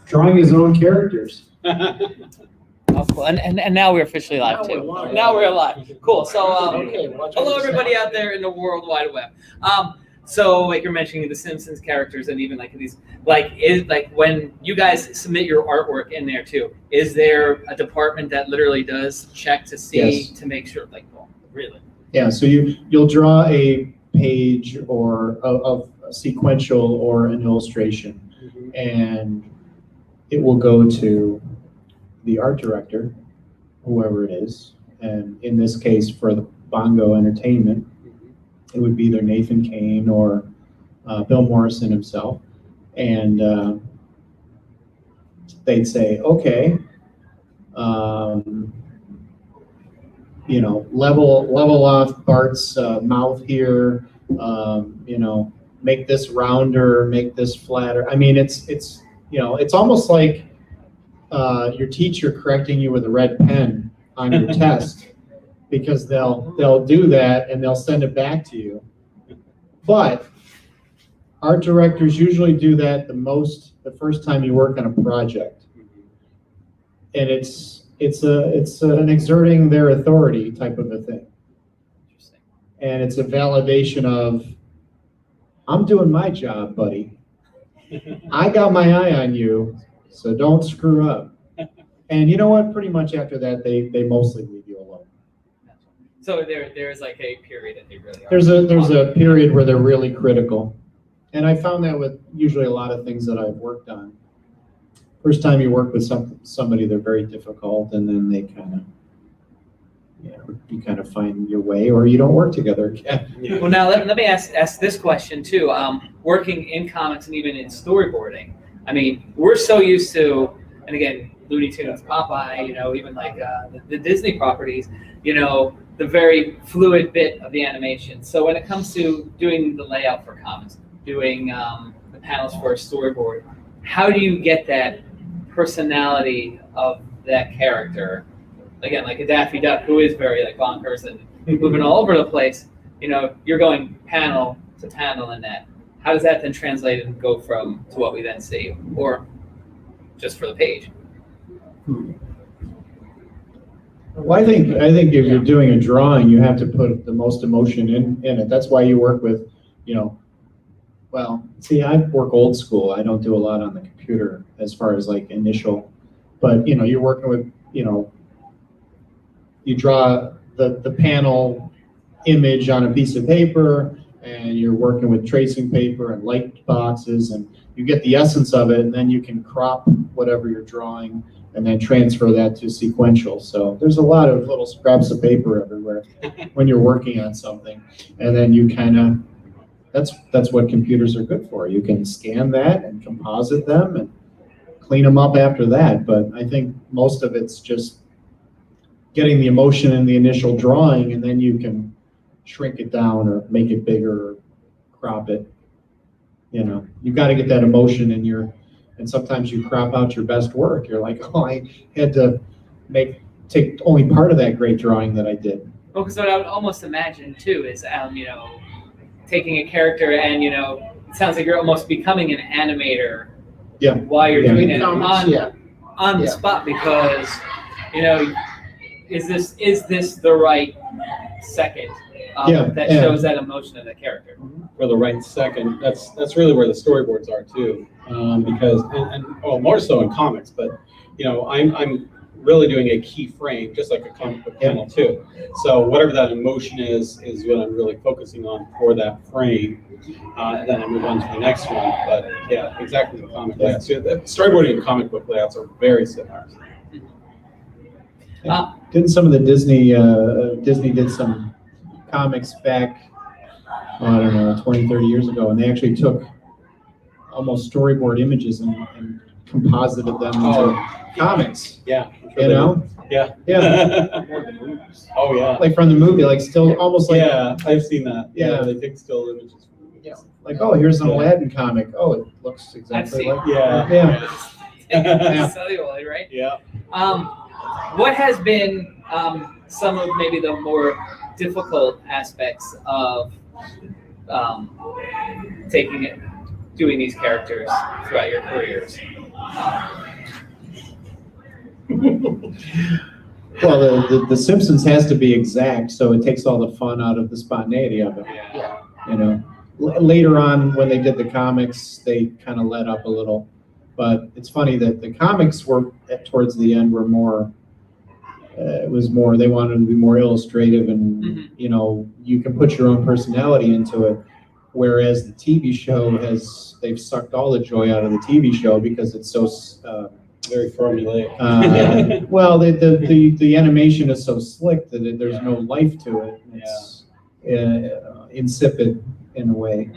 drawing his own characters. Oh, cool. And now we're officially live too. Now we're live. Cool. So hello everybody out there in the World Wide Web. So like you're mentioning the Simpsons characters and even like these when you guys submit your artwork in there too, is there a department that literally does check to see to make sure really? Yeah, so you'll draw a page or of a sequential or an illustration, and it will go to the art director, whoever it is, and in this case for the Bongo Entertainment, it would be either Nathan Kane or Bill Morrison himself, and they'd say, okay, level off Bart's mouth here, make this rounder, make this flatter. I mean, it's almost like your teacher correcting you with a red pen on your test, because they'll do that and they'll send it back to you. But art directors usually do that the first time you work on a project, and it's an exerting their authority type of a thing. Interesting. And it's a validation of, I'm doing my job, buddy. I got my eye on you, so don't screw up. And you know what? Pretty much after that, they mostly leave you alone. So there's like a period that they really are. There's a period where they're really critical. And I found that with usually a lot of things that I've worked on. First time you work with somebody, they're very difficult, and then they you kind of find your way, or you don't work together again. Well, now let me ask this question too. Working in comics and even in storyboarding, I mean, we're so used to, and again, Looney Tunes, Popeye, even like the Disney properties, the very fluid bit of the animation. So when it comes to doing the layout for comics, doing the panels for a storyboard, how do you get that personality of that character? Again, like a Daffy Duck, who is very like bonkers and moving all over the place. You're going panel to panel in that. How does that then translate and go to what we then see, or just for the page? Well, I think if you're doing a drawing, you have to put the most emotion in it. That's why you work with, well, see, I work old school. I don't do a lot on the computer as far as like initial, but you're working with, you draw the panel image on a piece of paper, and you're working with tracing paper and light boxes, and you get the essence of it, and then you can crop whatever you're drawing and then transfer that to sequential. So there's a lot of little scraps of paper everywhere when you're working on something, and then you that's what computers are good for. You can scan that and composite them and clean them up after that. But I think most of it's just getting the emotion in the initial drawing, and then you can shrink it down or make it bigger or crop it. You've got to get that emotion in and sometimes you crop out your best work. You're like, oh, I had to take only part of that great drawing that I did. Well, because what I would almost imagine too is, taking a character and, it sounds like you're almost becoming an animator while you're doing it on the spot, because, is this the right second that shows that emotion of the character? For the right second, that's really where the storyboards are too, because and more so in comics, but I'm really doing a key frame, just like a comic book panel too. So whatever that emotion is what I'm really focusing on for that frame, and then I move on to the next one. But yeah, exactly the comic layouts. So storyboarding and comic book layouts are very similar. Didn't some of the Disney did some comics back, I don't know, 20, 30 years ago, and they actually took almost storyboard images and composited them into comics. Yeah. Yeah. Oh yeah. Like from the movie, like still almost like. Yeah, I've seen that. Yeah, they take still images from movies. Yeah. Like, oh, here's an Aladdin comic. Oh, it looks exactly like. Yeah. Celluloid, right? Yeah. What has been some of maybe the more difficult aspects of doing these characters throughout your careers? Well, the Simpsons has to be exact, so it takes all the fun out of the spontaneity of it. Yeah. You know, later on when they did the comics, they kind of let up a little. But it's funny that the comics were towards the end were more. It was more. They wanted to be more illustrative, and you know, you can put your own personality into it. Whereas the TV show they've sucked all the joy out of the TV show because it's so. Very formulaic. Well, the animation is so slick that there's no life to it. It's insipid in a way,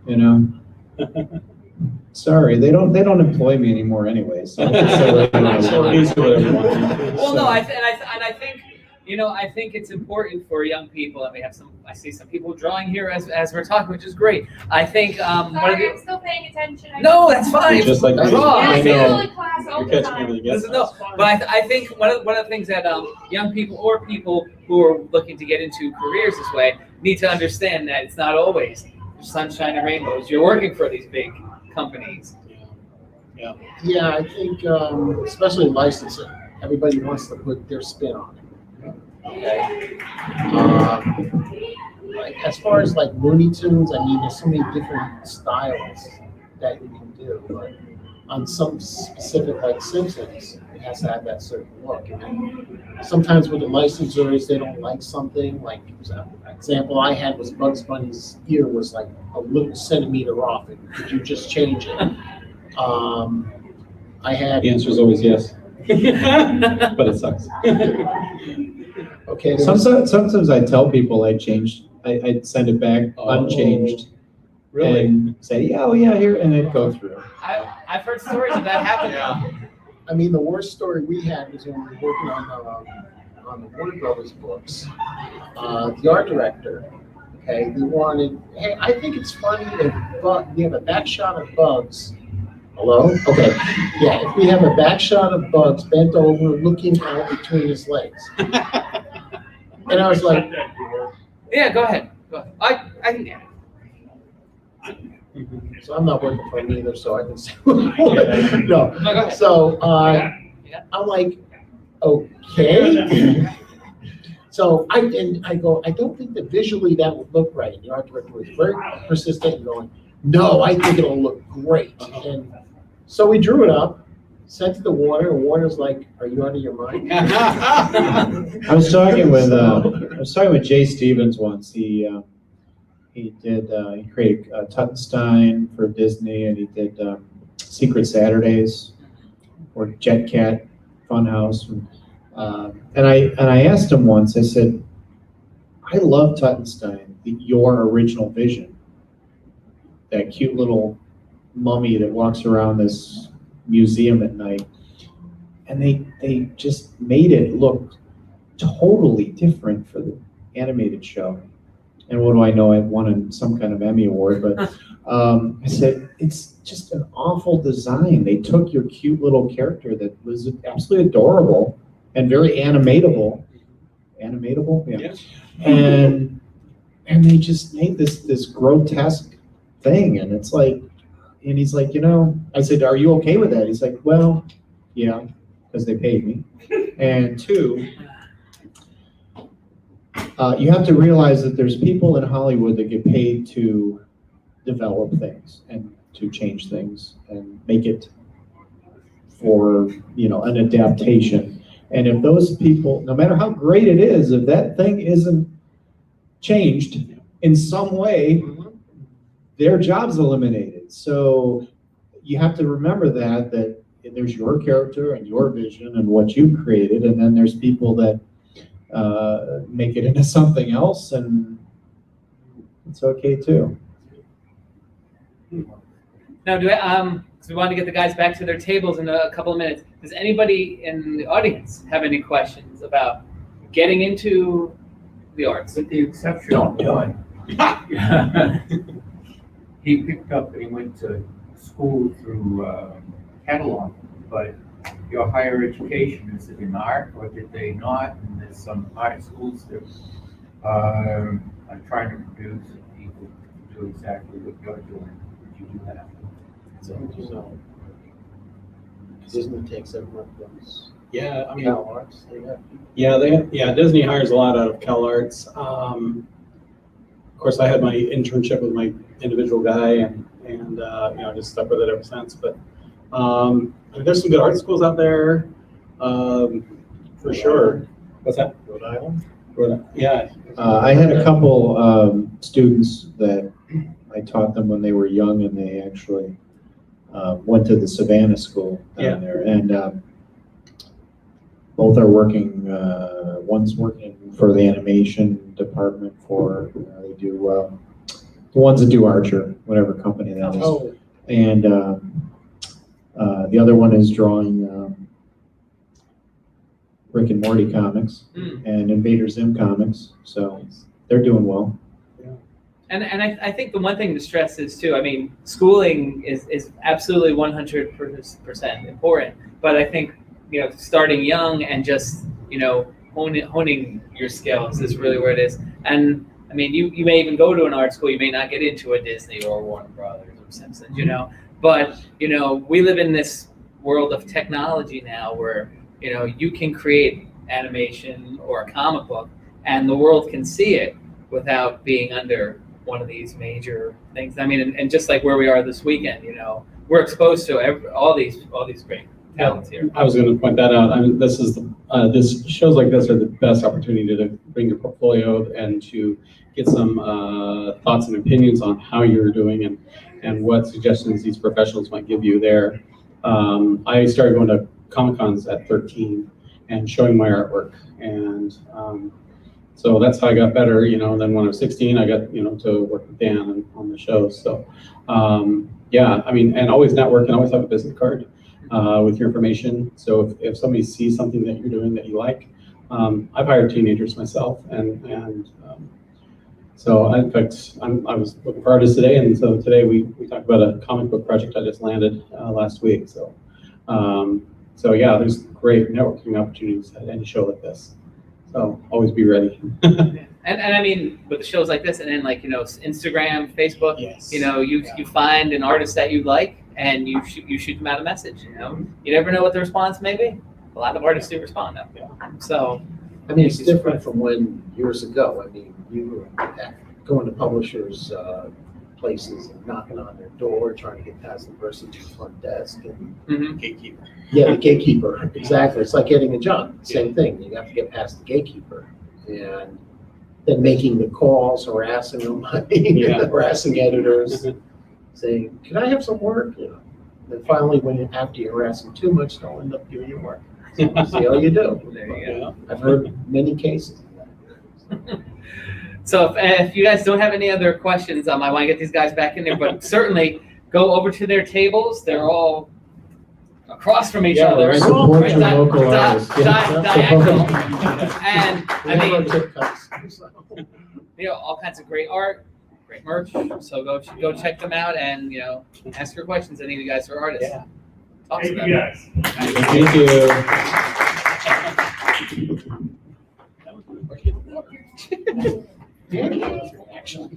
you know. Sorry, they don't employ me anymore anyway. So, well, no, I think you know, I think it's important for young people, and we have I see some people drawing here as we're talking, which is great. I think Sorry, I'm still paying attention. No, that's fine. Just like draw. Yeah, I it's know. really class all You're the catching time. everything. Yes, But I think one of the things that young people or people who are looking to get into careers this way need to understand that it's not always sunshine and rainbows. You're working for these big companies. Yeah, I think, especially licensing, everybody wants to put their spin on it. Okay. Like as far as like Looney Tunes, I mean, there's so many different styles that you can do. But on some specific, like Simpsons, it has to have that certain look. And then sometimes with the licensors, they don't like something. Like example I had was Bugs Bunny's ear was like a little centimeter off. And could you just change it? I had. The answer is always yes. But it sucks. Okay. Sometimes I tell people I'd send it back unchanged. Really? And say, yeah, here, and it'd go through. I've heard stories of that happening. I mean, the worst story we had was when we were working on the Warner Brothers books. The art director, okay, they wanted, hey, I think it's funny if we have a back shot of Bugs. Hello? Okay. Yeah, if we have a back shot of Bugs bent over, looking out between his legs. And I was like, Yeah, go ahead. I can get it. so I'm not working for him either, so I can say, No, no. go ahead. So Yeah. I'm like, okay. So I go, I don't think that visually that would look right. And the art director was very persistent and going, no, I think it'll look great. And so we drew it up, sent it to Warner, and Warner's like, are you out of your mind? I was talking with Jay Stevens once. He created Tuttenstein for Disney, and he did Secret Saturdays or Jet Cat Funhouse. And I asked him once. I said, I love Tuttenstein, your original vision. That cute little mummy that walks around this museum at night. And they just made it look totally different for the animated show. And what do I know? I won some kind of Emmy award, but I said, it's just an awful design. They took your cute little character that was absolutely adorable and very animatable. Animatable? Yeah. Yes. And they just made this grotesque thing. And it's like, and he's like, I said, are you okay with that? He's like, well, yeah, because they paid me. And two, you have to realize that there's people in Hollywood that get paid to develop things and to change things and make it for, an adaptation. And if those people, no matter how great it is, if that thing isn't changed in some way, their job's eliminated. So you have to remember that there's your character and your vision and what you created, and then there's people that make it into something else, and it's okay too. Now, so we want to get the guys back to their tables in a couple of minutes. Does anybody in the audience have any questions about getting into the arts? With the exception of one. He picked up and he went to school through catalog, but your higher education, is it in art or did they not? And there's some art schools that are trying to produce people to do exactly what you're doing. Did you do that? So, Disney takes everyone else. Yeah, I mean, Cal Arts, they have. Disney hires a lot out of Cal Arts. Of course, I had my internship with my individual guy, and just stuck with it ever since. But I mean, there's some good art schools out there, for sure. What's that? Rhode Island? Yeah. I had a couple students that I taught them when they were young, and they actually went to the Savannah School down Yeah. there, and both are working. One's working for the animation department for they do the ones that do Archer, whatever company that is, Oh, and the other one is drawing Rick and Morty comics and Invader Zim comics. So they're doing well. And I think the one thing to stress is too, I mean, schooling is absolutely 100% important, but I think, starting young and just, honing your skills is really where it is. And I mean, you may even go to an art school, you may not get into a Disney or Warner Brothers or Simpsons, but, we live in this world of technology now where, you can create animation or a comic book and the world can see it without being under one of these major things. I mean, and just like where we are this weekend, we're exposed to all these great talents here. I was going to point that out. I mean, this shows like this are the best opportunity to bring your portfolio and to get some thoughts and opinions on how you're doing and what suggestions these professionals might give you there. I started going to Comic-Cons at 13 and showing my artwork, and so that's how I got better. Then when I was 16, I got to work with Dan on the show. So I mean, and always network and always have a business card with your information. So if somebody sees something that you're doing that you like, I've hired teenagers myself, and so in fact, I was looking for artists today, and so today we talked about a comic book project I just landed last week. So yeah, there's great networking opportunities at any show like this. So always be ready. And I mean, with the shows like this, and then Instagram, Facebook, Yes. you find an artist that you like, and you shoot them out a message. You never know what the response may be. A lot of artists do respond though. Yeah. So I mean, it's different from when years ago. I mean, you were going to publishers' places and knocking on their door, trying to get past the person to the front desk. And Gatekeeper. yeah, the gatekeeper. Exactly. It's like getting a job. Same thing. You have to get past the gatekeeper. And then making the calls, harassing them, harassing editors, saying, "Can I have some work?" Then finally, after you harass them too much, they'll end up giving you work. So see how you do. there you go. I've heard many cases of that. So if you guys don't have any other questions, I want to get these guys back in there, but certainly go over to their tables. They're all across from each other. Right, support your Di- local di- artists. diagonal. And I mean, Tip cuts, so. all kinds of great art, great merch. So go check them out and ask your questions. Any of you guys are artists. Yeah. Talk to Thank them. you, guys. Thank you. Actually.